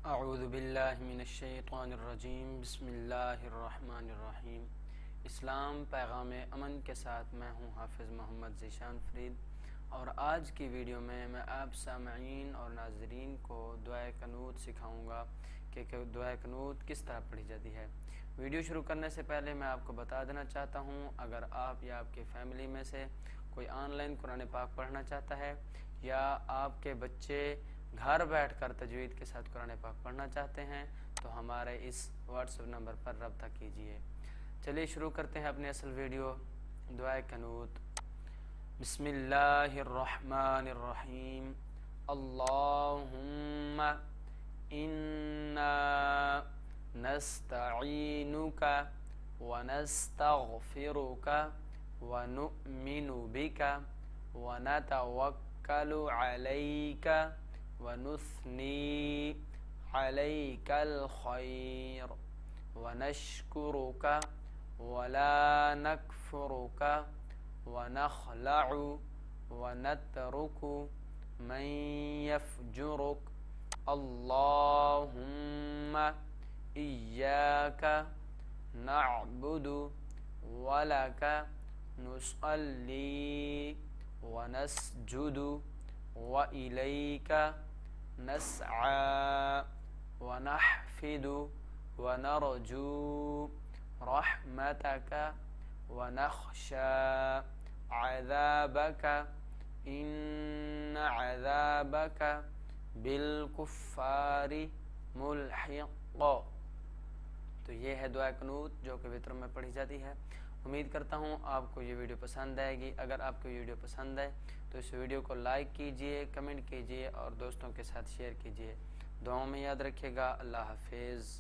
اعوذ باللہ من الشیطان الرجیم بسم اللہ الرحمن الرحیم۔ اسلام پیغام امن کے ساتھ میں ہوں حافظ محمد ذیشان فرید، اور آج کی ویڈیو میں آپ سامعین اور ناظرین کو دعائے قنوت سکھاؤں گا کہ دعائے قنوت کس طرح پڑھی جاتی ہے۔ ویڈیو شروع کرنے سے پہلے میں آپ کو بتا دینا چاہتا ہوں، اگر آپ یا آپ کے فیملی میں سے کوئی آن لائن قرآن پاک پڑھنا چاہتا ہے یا آپ کے بچے گھر بیٹھ کر تجوید کے ساتھ قرآن پاک پڑھنا چاہتے ہیں تو ہمارے اس واٹس ایپ نمبر پر رابطہ کیجیے۔ چلیے شروع کرتے ہیں اپنی اصل ویڈیو، دعائے قنوت۔ بسم اللہ الرحمن الرحیم۔ اللہم انا نستعینک ونستغفرک ونؤمن بک ونتوکل علیک ونثنی علیک الخیر ونشکرک ولا نکفرک ونخلع ونترک من یفجرک اللہم ایاک نعبد ولک نصلی ونسجد وإلیک نسعى ونحفد ونرجو رحمتك ونخشى عذابك إن عذابك بالكفار ملحق۔ تو یہ ہے دعا قنوت جو کہ وتر میں پڑھی جاتی ہے۔ امید کرتا ہوں آپ کو یہ ویڈیو پسند آئے گی۔ اگر آپ کو یہ ویڈیو پسند آئے تو اس ویڈیو کو لائک کیجئے، کمنٹ کیجئے اور دوستوں کے ساتھ شیئر کیجئے۔ دعاؤں میں یاد رکھیے گا۔ اللہ حافظ۔